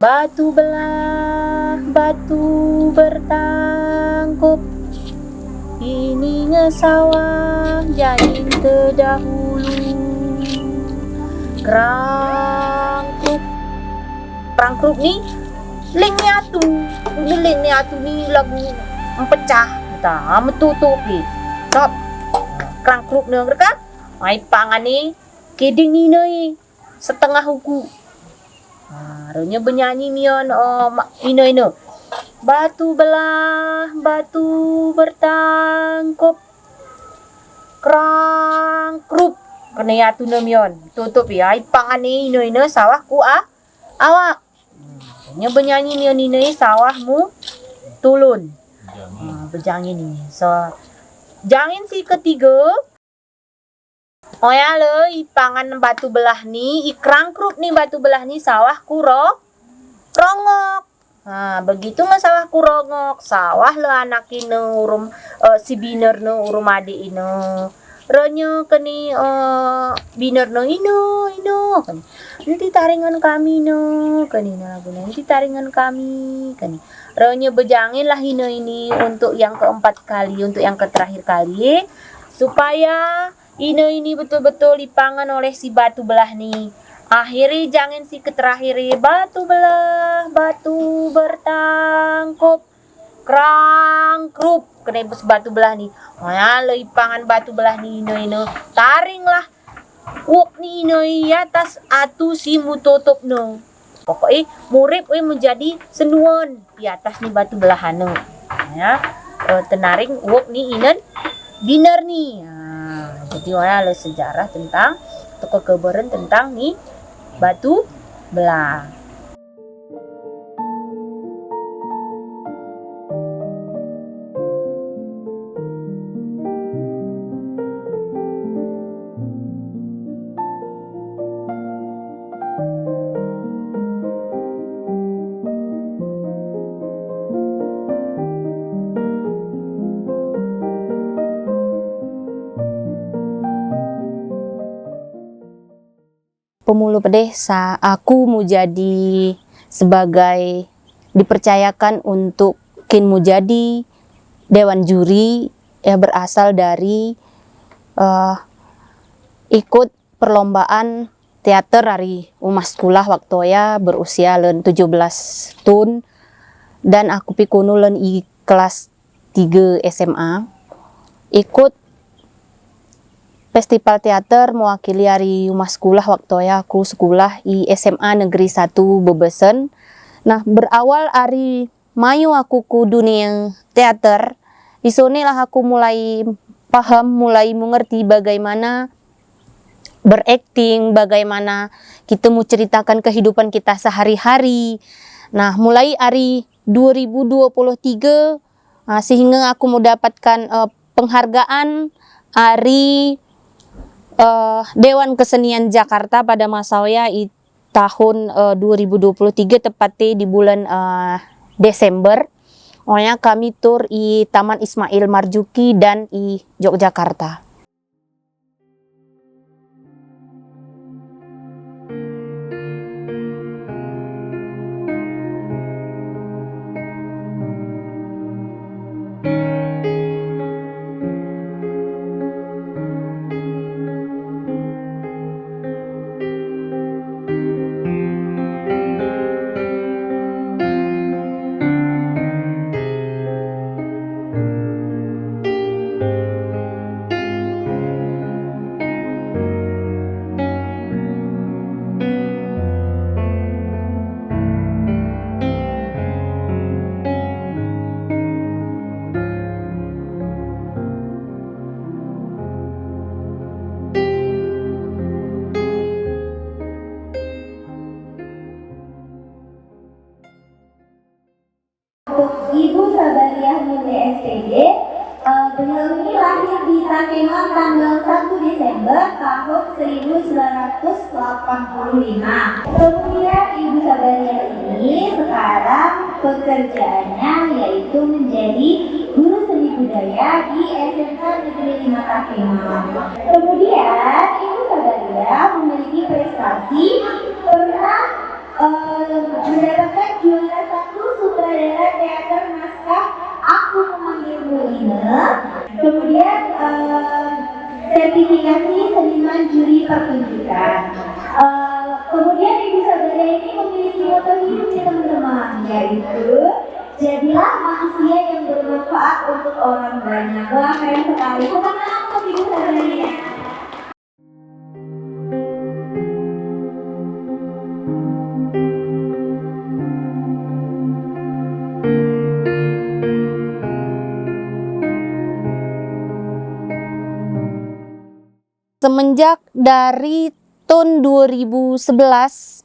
Batu belah, batu bertangkup, ini ngesawah janin terdahulu. Krangkrup, krangkrup nih linknya tuh, ini linknya tuh nih lagu yang pecah, kita metutup nih, stop. Krangkrup nih kan, ai pangan nih, keding nih setengah huku. Harusnya bernyanyi mion ino batu belah batu bertangkup krangkrup kena ya tu mion tutup ya ipangan ino sawahku awak harusnya bernyanyi mion ino sawahmu tulun berjangin ini so jangin si ketiga. Oh ya lo, ipangan batu belah nih, ikrangkrup nih batu belah nih sawah kuro rongok. Nah, begitu nggak sawah kurongok, sawah lo anak ini urum si biner no urum adik ini. Ronyo keni biner no ino kan. Nanti taringan kami no kani nanti taringan kami kani. Ronyo bejangin lah ini untuk yang keempat kali, untuk yang terakhir kali supaya ini betul-betul dipangan oleh si batu belah nih. Akhiri jangan si keterakhiri batu belah, batu bertangkup, krangkrup. Kena batu belah nih. Nah, lo ipangan batu belah nih ino. Taring lah. Wok nih ino atas atu si mututup no. Pokoknya murip menjadi senuan di atas nih batu belahan no. Ya, tenaring wok nih inen biner nih. Jadi ada sejarah tentang atau kekebaran tentang nih batu belah. Pemulu pedesa, aku mau jadi sebagai dipercayakan untuk kin mau jadi dewan juri ya berasal dari ikut perlombaan teater dari umas sekolah waktu ya berusia 17 tahun dan aku pikunu len i kelas 3 SMA ikut festival teater mewakili hari umas sekolah waktu ya aku sekolah di SMA Negeri 1 Bebesen. Nah berawal hari mayu aku ke dunia teater, di sinilah aku mulai paham, mulai mengerti bagaimana berakting, bagaimana kita mau ceritakan kehidupan kita sehari-hari. Nah mulai hari 2023 sehingga aku mendapatkan penghargaan hari Dewan Kesenian Jakarta pada masa tahun 2023 tepatnya di bulan Desember. Pokoknya kami tur di Taman Ismail Marzuki dan di Yogyakarta. Ibu Sabariah Nili SPD, beliau ini lahir di Takengon tanggal 1 Desember tahun 1985. Kemudian Ibu Sabariah ini sekarang pekerjaannya yaitu menjadi guru seni budaya di SMK Negeri 5 Takengon. Kemudian Ibu Sabariah memiliki prestasi pernah mendapatkan juara 1 sutradara teater naskah Aku Memanggilmu Ine. Kemudian sertifikasi seniman juri pertunjukan. Kemudian Ibu Saudara ini memiliki moto hidup nih teman-teman, yaitu jadilah manusia yang bermanfaat untuk orang banyak. Wah, keren sekali. Tepuk tangan untuk Ibu Saudara. Semenjak dari tahun 2011,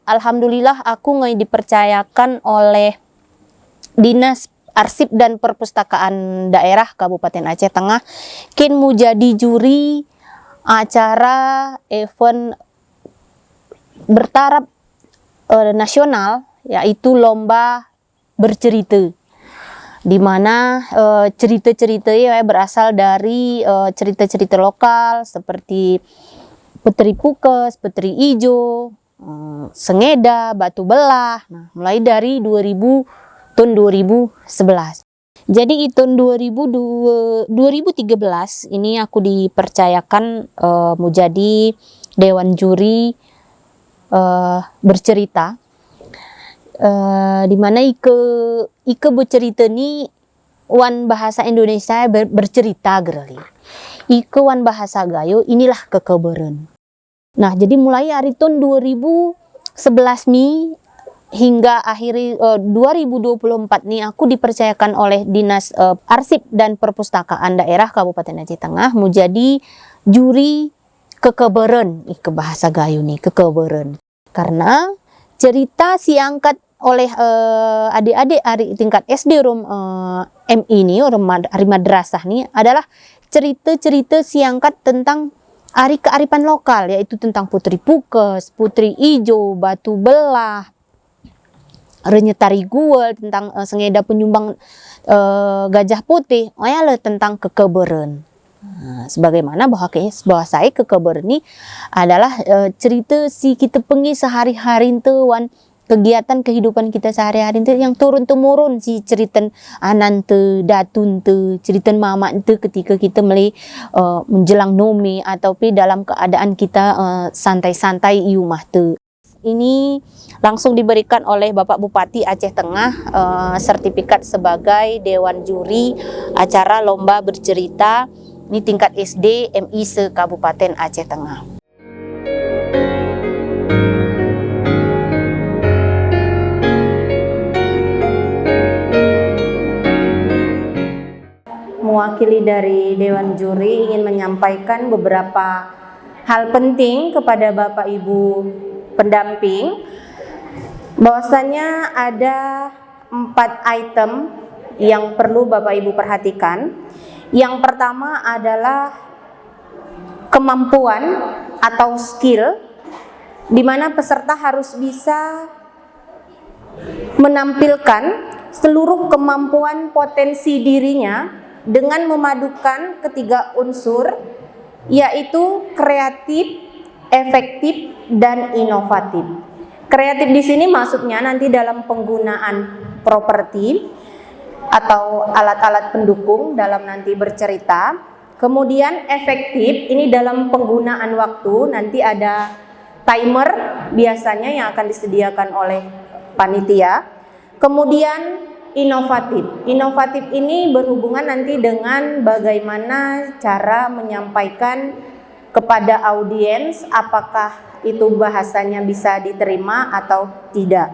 alhamdulillah aku dipercayakan oleh Dinas Arsip dan Perpustakaan Daerah Kabupaten Aceh Tengah mau jadi juri acara event bertaraf nasional, yaitu lomba bercerita, di mana cerita-cerita ya berasal dari cerita-cerita lokal seperti Putri Pukes, Putri Ijo, Sengeda, Batu Belah. Nah, mulai dari tahun 2011. Jadi di tahun 2013 ini aku dipercayakan mau jadi dewan juri bercerita. Di mana Ike bercerita ni wan bahasa Indonesia bercerita gerali. Ike wan bahasa Gayo inilah kekebaran. Nah, jadi mulai hari tahun 2011 nih hingga akhir 2024 nih aku dipercayakan oleh Dinas Arsip dan Perpustakaan Daerah Kabupaten Aceh Tengah mau jadi juri kekebaran. Ike bahasa Gayo nih kekebaran. Karena cerita si angkat oleh adik-adik tingkat SD MI ini hari madrasah nih adalah cerita-cerita si angkat tentang kearifan lokal, yaitu tentang Putri Pukes, Putri Ijo, Batu Belah, Renyetari Guel, tentang Sengeda penyumbang Gajah Putih, tentang kekebaran. Nah, sebagaimana bahwa saya kekebaran ini adalah cerita si kita pengi sehari-hari tuan kegiatan kehidupan kita sehari-hari itu yang turun-temurun si cerita anan te, datun te, cerita mama te ketika kita menjelang nomi ataupun dalam keadaan kita santai-santai di rumah te. Ini langsung diberikan oleh Bapak Bupati Aceh Tengah sertifikat sebagai Dewan Juri acara lomba bercerita ini tingkat SD MI se-Kabupaten Aceh Tengah. Mewakili dari Dewan Juri ingin menyampaikan beberapa hal penting kepada Bapak Ibu pendamping, bahwasanya ada 4 item yang perlu Bapak Ibu perhatikan. Yang pertama adalah kemampuan atau skill, di mana peserta harus bisa menampilkan seluruh kemampuan potensi dirinya dengan memadukan ketiga unsur, yaitu kreatif, efektif, dan inovatif. Kreatif di sini maksudnya nanti dalam penggunaan properti atau alat-alat pendukung dalam nanti bercerita. Kemudian efektif ini dalam penggunaan waktu, nanti ada timer biasanya yang akan disediakan oleh panitia. Kemudian inovatif ini berhubungan nanti dengan bagaimana cara menyampaikan kepada audiens, apakah itu bahasanya bisa diterima atau tidak.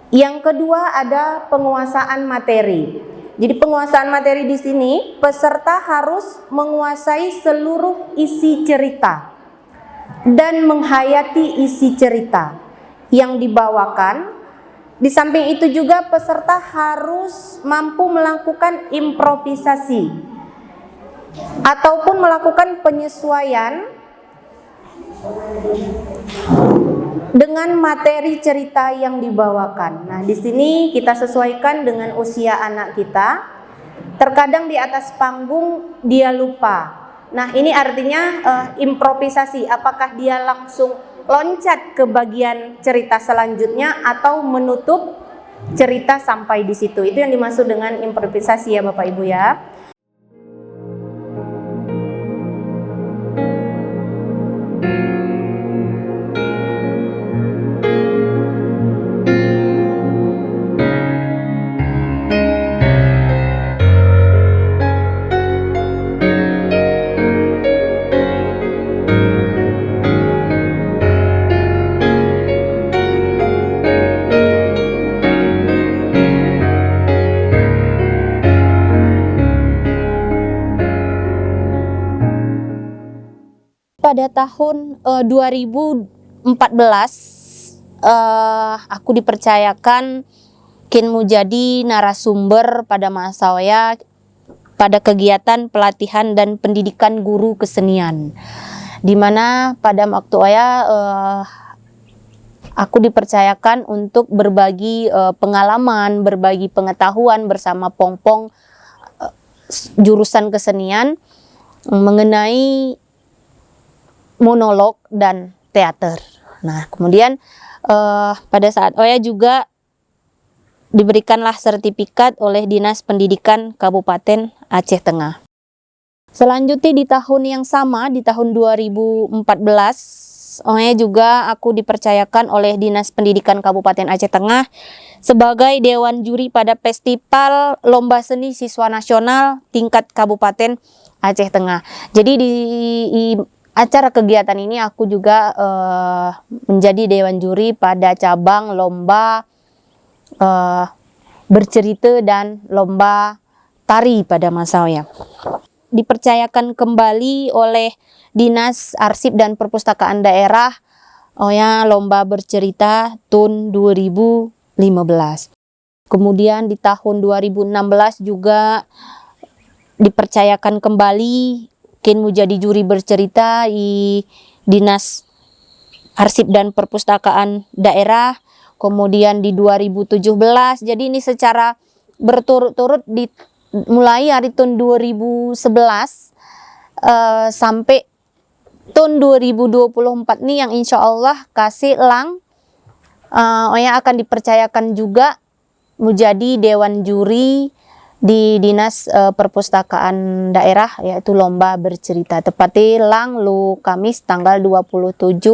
Yang kedua ada penguasaan materi. Jadi penguasaan materi di sini peserta harus menguasai seluruh isi cerita dan menghayati isi cerita yang dibawakan. Di samping itu juga peserta harus mampu melakukan improvisasi ataupun melakukan penyesuaian dengan materi cerita yang dibawakan. Nah, di sini kita sesuaikan dengan usia anak kita. Terkadang di atas panggung dia lupa. Nah, ini artinya improvisasi. Apakah dia langsung loncat ke bagian cerita selanjutnya atau menutup cerita sampai di situ. Itu yang dimaksud dengan improvisasi ya Bapak Ibu ya. Pada tahun 2014 aku dipercayakan kinmu jadi narasumber pada masa saya pada kegiatan pelatihan dan pendidikan guru kesenian, di mana pada waktu saya aku dipercayakan untuk berbagi pengalaman, berbagi pengetahuan bersama pong-pong jurusan kesenian mengenai monolog dan teater. Nah, kemudian pada saat Oya juga diberikanlah sertifikat oleh Dinas Pendidikan Kabupaten Aceh Tengah. Selanjutnya di tahun yang sama, di tahun 2014, Oya juga aku dipercayakan oleh Dinas Pendidikan Kabupaten Aceh Tengah sebagai Dewan Juri pada Festival Lomba Seni Siswa Nasional tingkat Kabupaten Aceh Tengah. Jadi di acara kegiatan ini aku juga menjadi dewan juri pada cabang lomba bercerita dan lomba tari pada masa saya. Dipercayakan kembali oleh Dinas Arsip dan Perpustakaan Daerah lomba bercerita tahun 2015. Kemudian di tahun 2016 juga dipercayakan kembali kinmu jadi juri bercerita di Dinas Arsip dan Perpustakaan Daerah. Kemudian di 2017, jadi ini secara berturut-turut mulai hari tahun 2011 sampai tahun 2024 nih yang insya Allah kasih lang Oya akan dipercayakan juga menjadi dewan juri di Dinas Perpustakaan Daerah, yaitu lomba bercerita, tepatnya lang lu Kamis tanggal 27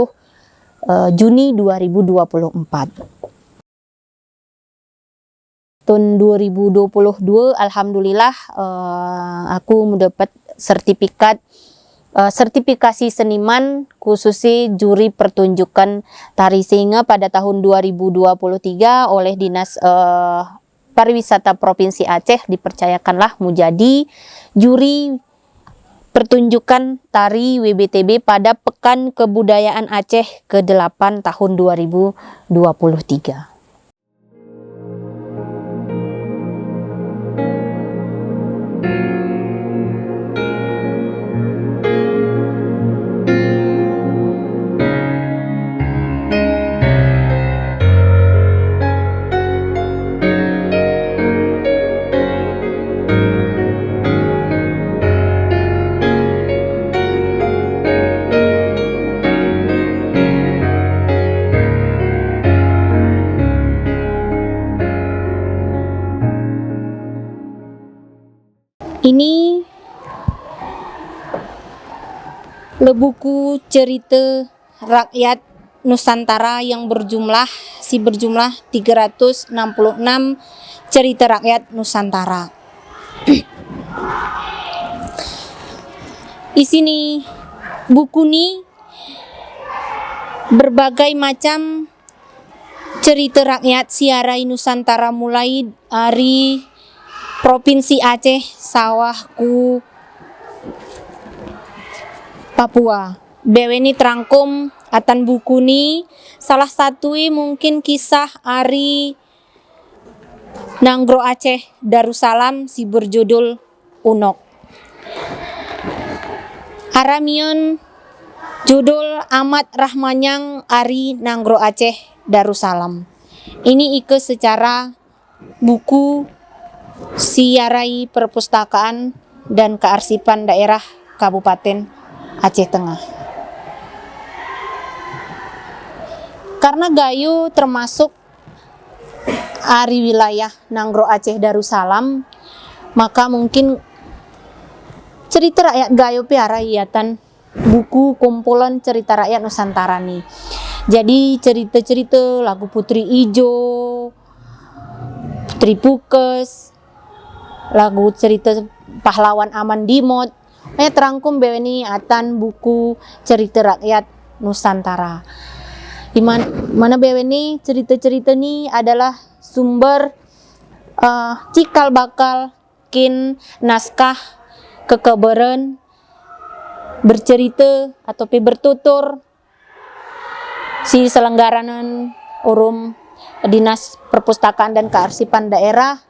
Juni 2024. Tahun 2022 alhamdulillah aku mendapat sertifikasi seniman khususnya juri pertunjukan tari singa pada tahun 2023 oleh Dinas Pariwisata Provinsi Aceh. Dipercayakanlah menjadi juri pertunjukan tari WBTB pada Pekan Kebudayaan Aceh ke-8 tahun 2023. Ini buku cerita rakyat Nusantara yang berjumlah 366 cerita rakyat Nusantara. Di sini buku ini berbagai macam cerita rakyat siarai Nusantara mulai dari Provinsi Aceh sawah ku Papua. Beweni terangkum atan buku ni salah satu mungkin kisah Ari Nanggro Aceh Darussalam si berjudul Unok. Aramion judul Amat Rahmanyang Ari Nanggro Aceh Darussalam. Ini ike secara buku siarai perpustakaan dan kearsipan daerah Kabupaten Aceh Tengah. Karena Gayo termasuk ari wilayah Nanggro Aceh Darussalam, maka mungkin cerita rakyat Gayo piara hiatan buku kumpulan cerita rakyat Nusantara nih. Jadi cerita-cerita lagu Putri Ijo, Putri Pukes, lagu cerita pahlawan Aman Dimot, terangkum beweni atan buku cerita rakyat Nusantara. Di mana beweni cerita-cerita ini adalah sumber cikal bakal kin naskah kekebaran bercerita atau bertutur si selenggaranan urum Dinas Perpustakaan dan Kearsipan Daerah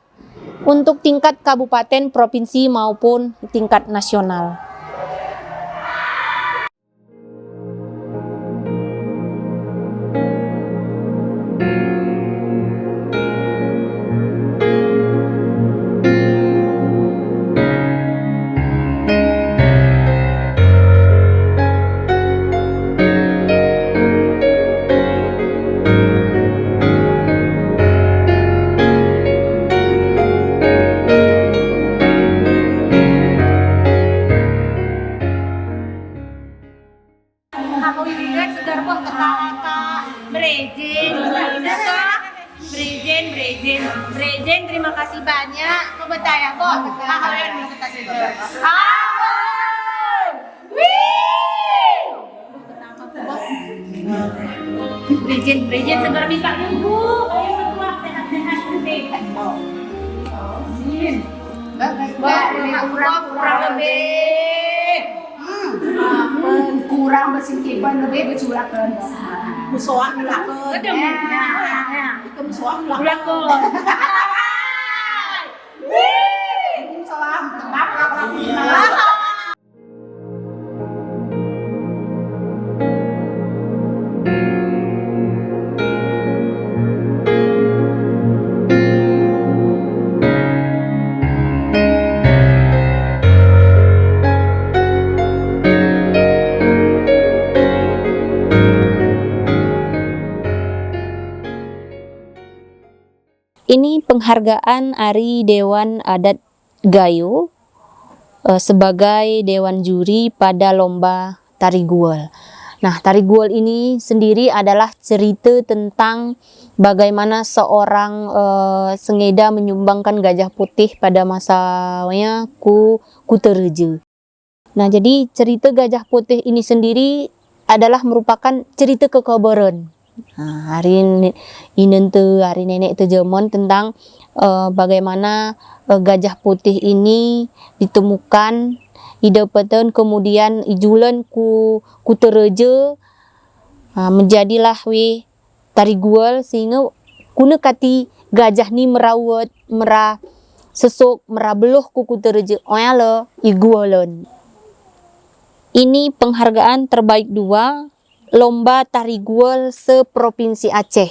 untuk tingkat kabupaten, provinsi maupun tingkat nasional. Brejen, terima kasih banyak. Kok betaya kok? Kalian mau kita sih. Brejen segera minta dulu. Ayo keluar sehat-sehat sedikit. Kurang lebih. Kurang bersikipan lebih berculakan. Musuhan lakon. Itu musuhan lakon. Salam. Ini penghargaan Ari Dewan Adat Gayo sebagai Dewan Juri pada lomba Tari Guel. Nah, Tari Guel ini sendiri adalah cerita tentang bagaimana seorang Sengeda menyumbangkan gajah putih pada masanya Kutereje. Nah, jadi cerita gajah putih ini sendiri adalah merupakan cerita kekebaran. Nah, hari nenek terjemon tentang bagaimana gajah putih ini ditemukan, didapatkan, kemudian ijulan Kutereje, menjadilah Tari Guel sehingga kuna kati gajah ni merawat sesuk merabeluh ku Kutereje oyale igualan. Ini penghargaan terbaik 2 lomba Tari Guel seprovinsi Aceh.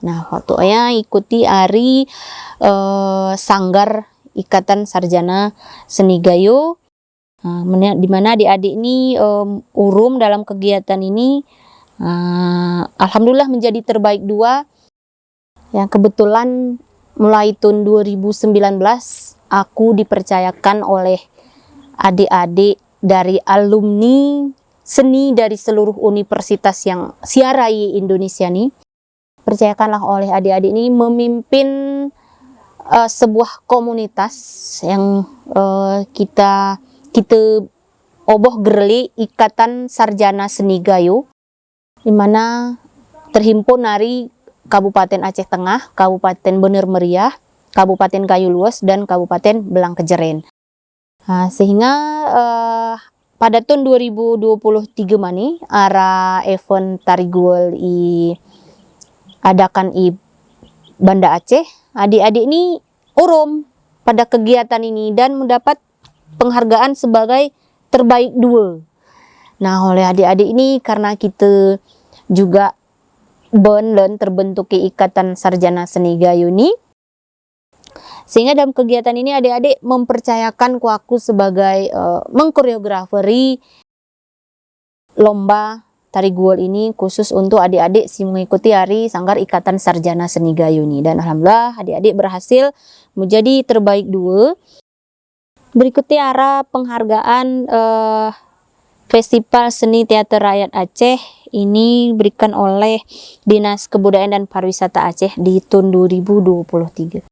Nah, waktu ikuti Ari Sanggar Ikatan Sarjana Seni Gayo, di mana adik-adik ini urum dalam kegiatan ini, alhamdulillah menjadi terbaik 2. Yang kebetulan mulai tahun 2019 aku dipercayakan oleh adik-adik dari alumni seni dari seluruh universitas yang siarai Indonesia nih, percayakanlah oleh adik-adik ini memimpin sebuah komunitas yang kita oboh gerli Ikatan Sarjana Seni Gayo, di mana terhimpun dari Kabupaten Aceh Tengah, Kabupaten Bener Meriah, Kabupaten Kayu Luas, dan Kabupaten Belang Kejeren. Sehingga pada tahun 2023 mani arah event Tari Guel adakan i Banda Aceh, adik-adik ini urum pada kegiatan ini dan mendapat penghargaan sebagai terbaik 2. Nah, oleh adik-adik ini karena kita juga terbentuk Ikatan Sarjana Seni Gayo ini, sehingga dalam kegiatan ini adik-adik mempercayakan aku sebagai mengkoreograferi lomba tari Guol ini khusus untuk adik-adik si mengikuti hari Sanggar Ikatan Sarjana Seni Gayo ini. Dan alhamdulillah adik-adik berhasil menjadi terbaik 2. Berikutnya arah penghargaan Festival Seni Teater Rakyat Aceh ini berikan oleh Dinas Kebudayaan dan Pariwisata Aceh di tahun 2023.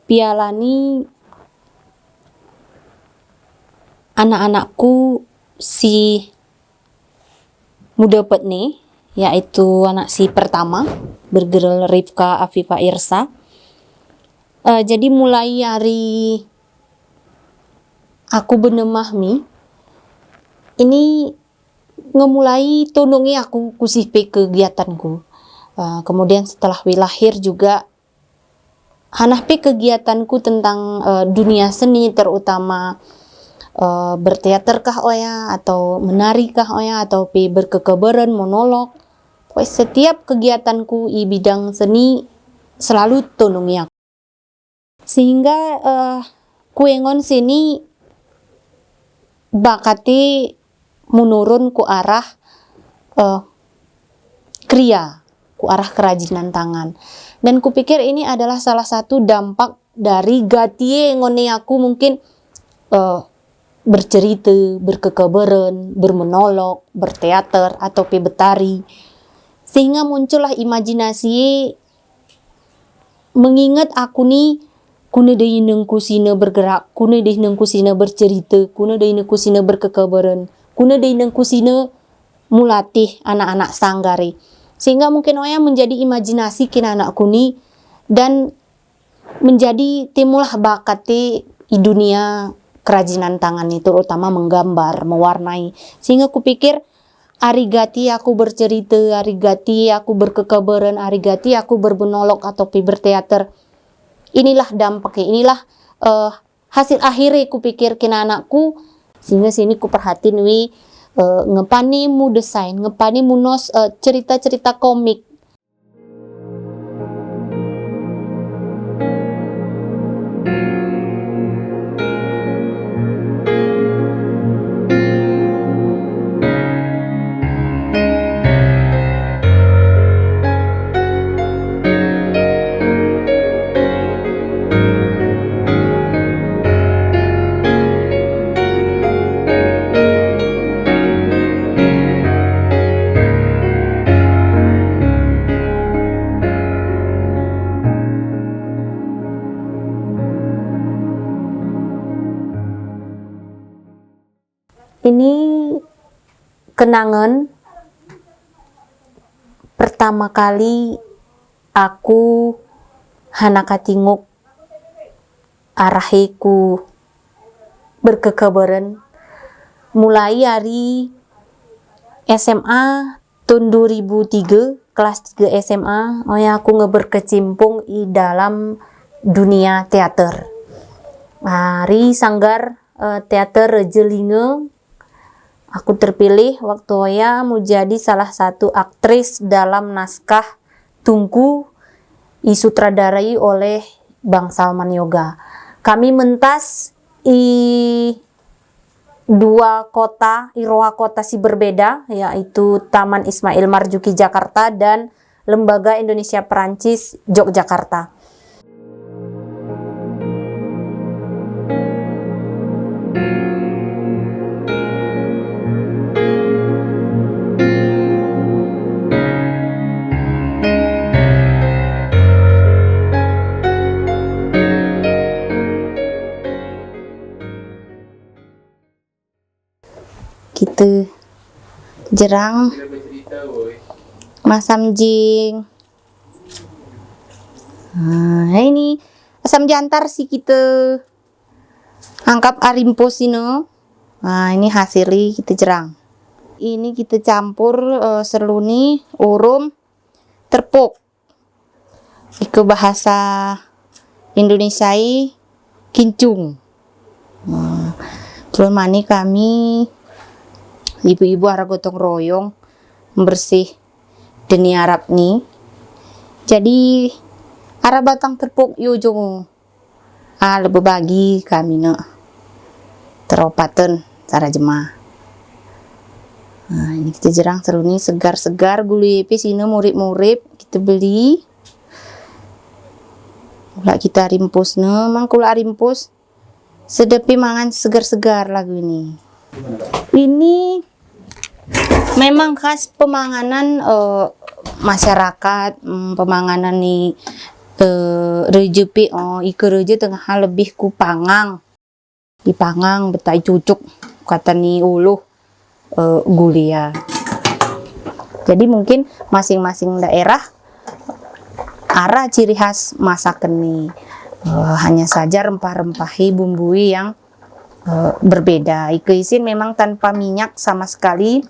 Piala ni anak-anakku si muda pet nih, yaitu anak si pertama bergerel Rifka Afifa Irsa. Jadi mulai hari aku benemahmi ini ngemulai tonongi aku kusipe kegiatanku. Kemudian setelah lahir juga hanahpe kegiatanku tentang dunia seni, terutama berteater kah oya atau menari kah oya atau berkekebaran monolog. Setiap kegiatanku di bidang seni selalu tonongi aku. Sehingga kuengon sini bakati menurun ku arah kriya, ku arah kerajinan tangan. Dan kupikir ini adalah salah satu dampak dari gatie ngone aku mungkin bercerita, berkekebaran, bermonolog, berteater atau betari. Sehingga muncullah imajinasi mengingat aku nih kuna deui nengku sina bergerak, kuna deui nengku sina bercerita, kuna deui nengku sina berkekebaran, kuna deui nengku sina mulatih anak-anak sanggare. Sehingga mungkin oya menjadi imajinasi kina anakku nih dan menjadi timulah bakati di dunia kerajinan tangan itu, terutama menggambar, mewarnai. Sehingga kupikir arigati aku bercerita, arigati aku berkekebaran, arigati aku bermonolog atau berteater. Inilah dampaknya, inilah hasil akhirnya kupikir kina anakku. Sehingga sini kuperhatiin ngepani mu desain, ngepani mu nos cerita-cerita komik. Ini kenangan pertama kali aku hanaka tinguk arahiku berkekebaran mulai hari SMA tahun 2003 kelas 3 SMA. Aku berkecimpung di dalam dunia teater. Hari Sanggar Teater Rejelinge. Aku terpilih waktu menjadi salah satu aktris dalam naskah Tungku disutradarai oleh Bang Salman Yoga. Kami mentas di 2 kota, iroha kota si berbeda, yaitu Taman Ismail Marzuki Jakarta dan Lembaga Indonesia Perancis Yogyakarta. Gitu jerang masam jing. Ini asam jantar sih kita angkap arimpo sino. Ini hasilnya kita jerang. ini kita campur seruni, urum, terpuk. Ike bahasa Indonesiai kincung. Terus mani kami ibu-ibu arah gotong royong bersih deni Arab nih. Jadi arah batang terpuk yujung lebih bagi kami nak teropatan cara jemaah. Nah, ini kita jerang seruni segar-segar gulai sini murip-murip kita beli. Lah kita rimpus mang kula rimpus sedepi mangan segar-segar lagu ini. Ini memang khas pemanganan masyarakat, pemanganan nih rejepi ike reje tengah hal lebih ku pangang. Dipangang betai cucuk kata ni uluh gulia. Jadi mungkin masing-masing daerah arah ciri khas masakan nih. Hanya saja rempah-rempahi bumbui yang berbeda. Ike isin memang tanpa minyak sama sekali.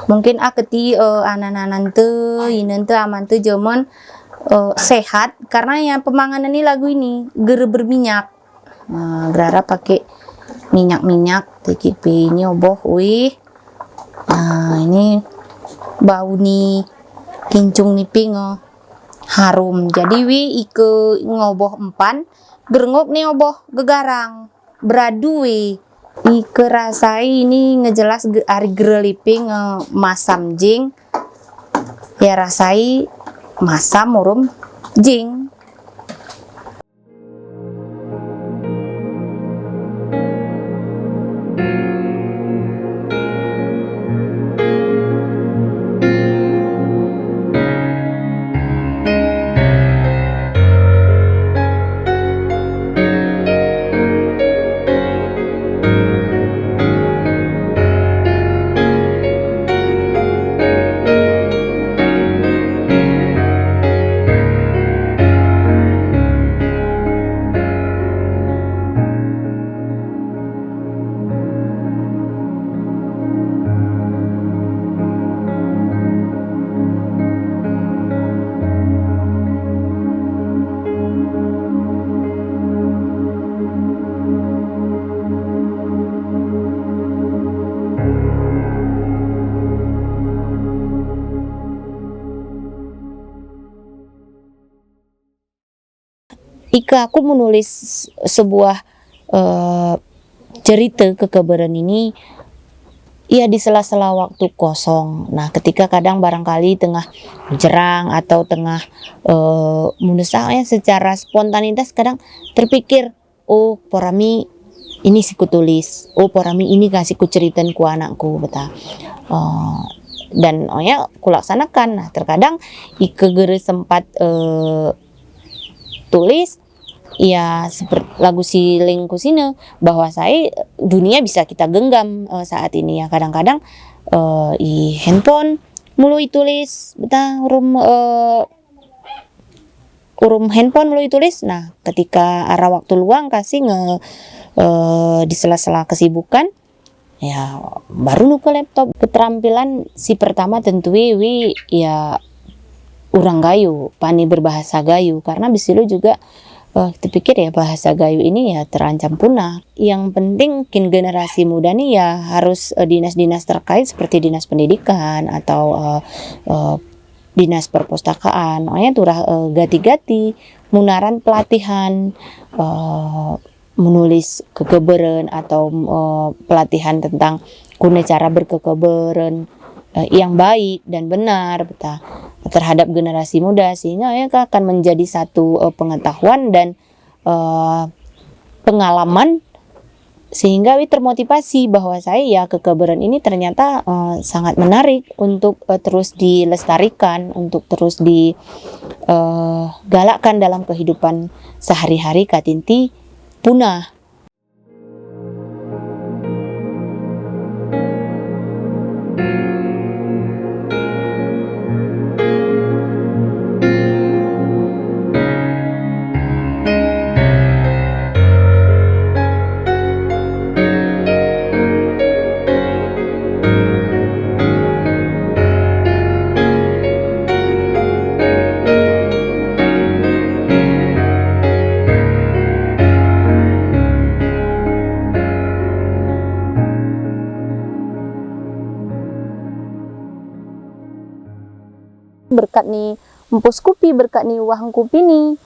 Mungkin aketi anan-anan te inen te aman te jaman sehat karena yang pemanganan ini lagu ini ger berminyak. Gerara pakai minyak-minyak TKP ini oboh wih. Nah, ini bau nih kincung niping harum. Jadi wi ike ngoboh empan gerngok nih oboh gegarang beradu wi. Ike rasai ini ngejelas ari gereliping masam jing. Ya rasai masam urum jing. Ika aku menulis sebuah cerita kekebaran ini ya di sela-sela waktu kosong. Nah, ketika kadang barangkali tengah jerang atau tengah menusahnya secara spontanitas kadang terpikir, oh porami ini sih ku tulis, oh porami ini kasih ku ceritain ku anakku beta. Dan ya kulaksanakan. Nah, terkadang Ika gere sempat tulis ya seperti lagu siling kusine bahwa saya dunia bisa kita genggam saat ini ya kadang-kadang i handphone mulai tulis beta urum handphone mulai tulis. Nah, ketika arah waktu luang kasih di sela-sela kesibukan ya baru nu ke laptop. Keterampilan si pertama tentu wi ya urang gayu pani berbahasa gayu karena bisilu juga kita pikir ya bahasa gayu ini ya terancam punah. Yang penting kin generasi muda nih ya harus dinas-dinas terkait seperti dinas pendidikan atau dinas perpustakaan. Makanya turah gati-gati munaran pelatihan menulis kekebaran atau pelatihan tentang kuna cara berkekebaran yang baik dan benar beta terhadap generasi muda sehingga ya akan menjadi satu pengetahuan dan pengalaman sehingga termotivasi bahwa saya ya kekebaran ini ternyata sangat menarik untuk terus dilestarikan, untuk terus digalakkan dalam kehidupan sehari-hari katinti punah. berkat ni empus kupi, berkat ni wahang kupi ni.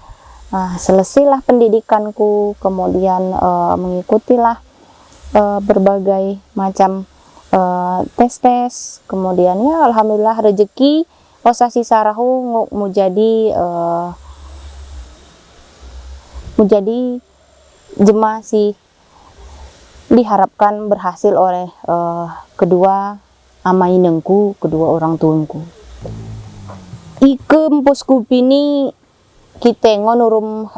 Selesailah pendidikanku, kemudian mengikutilah berbagai macam tes, kemudian ya alhamdulillah rezeki osasi sarahu mau jadi jemaah sih, diharapkan berhasil oleh kedua amainengku, kedua orang tuanku. Ike empus kupi ni kita ngonurum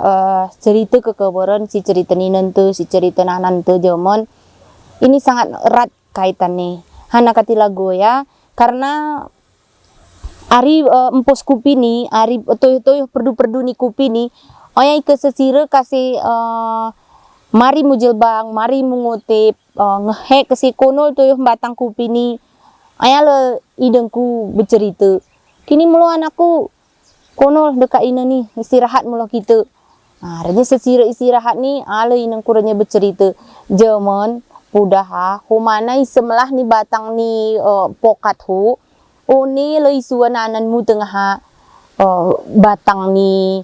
cerita kekebaran si cerita ni nanti, si cerita nanti zaman ini sangat erat kaitannya. Hana kati lagu ya, karena ari empus kupi ni, ari toyo perdu ni kupi ni, oya ike sesire kasih mari mujelbang, mari mengutip, ngehek kesi konol toyo batang kupi ni, oya le idengku bercerita. Kini mulu anakku konol dekat ina ni istirahat mulu kita. Ranya sesire istirahat ni, ale inengku ranya bercerita. Zaman pudah humana semelah ni batang ni pokat hu, oni le isuan ananmu tengah batang ni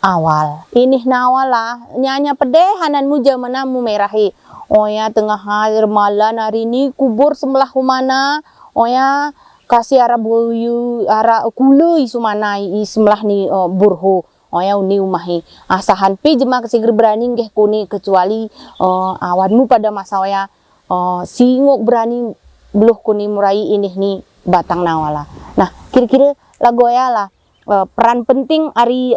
awal. Ini nawal lah, nyanya pedeh hananmu jamanamu merahi. Oya tengah remalan hari ni kubur semelah humana, oya kasih arah boyu, arah kulu isu mana semelah ni burho. Oya uni umahi asahan pi jema keseger berani ngeh kuni kecuali awanmu pada masa oya singok berani beluh kuni murai ini ni batang nawala. Nah kira-kira lagu oya lah peran penting ari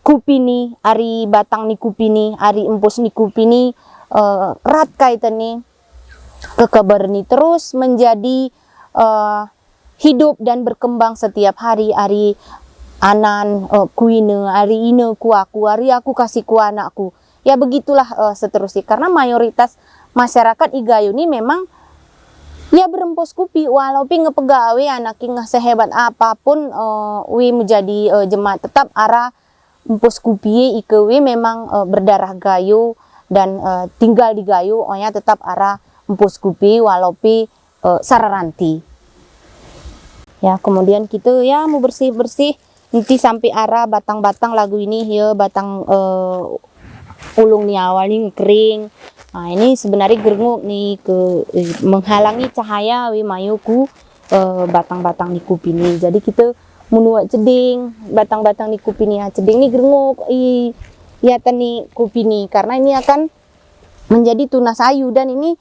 kupi ni, ari batang ni kupi ni, ari empus ni kupi ni erat kaitan ni kekebar ni terus menjadi hidup dan berkembang setiap hari. Ari anan kuine, ari ine ku aku, ari aku kasih ku anakku. Ya begitulah seterusnya, karena mayoritas masyarakat Igayo ni memang ya berempus kupi, walaupun ngepegawe anaknya sehebat apapun wi menjadi jemaat tetap arah empus kupi ikewe memang berdarah Gayo dan tinggal di Gayo, onya tetap arah empus kupi walaupun sararanti. Ya kemudian kita ya mau bersih-bersih nanti sampai arah batang-batang lagu ini ya, batang ulung ni awal ni kering. Nah ini sebenarnya gerenguk nih menghalangi cahaya wi mayuku batang-batang di kupi ni. Jadi kita menuak ceding batang-batang di kupi ni, ceding ni gerenguk ya tani kupi ni, karena ini akan menjadi tunas ayu dan ini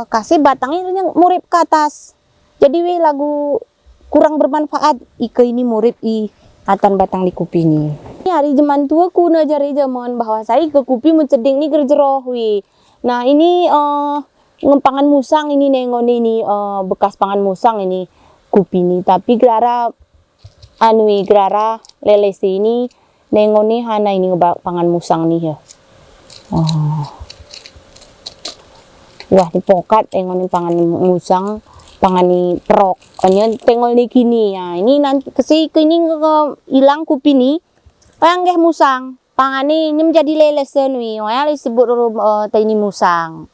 kasih batangnya murip ke atas. Jadi wi lagu kurang bermanfaat ike ini murip atan batang di kupi ni. Ini hari zaman tua ku najari zaman bahwa saya ke kupi menceding ni gerjeroh wi. Nah ini ngempangan musang ini nengon ini bekas pangan musang ini kupi ni, tapi gerara gerara lelesi ini nengon ni hana ini pangan musang ni ya. Wah dipokat nengon ni pangan musang, pangan ni perok. Kanya tengol ni kini ya. Ini nanti kesi kini hilang kupi ni, panggeh musang. Pangani ini menjadi lelesen wi, waya disebut tani musang.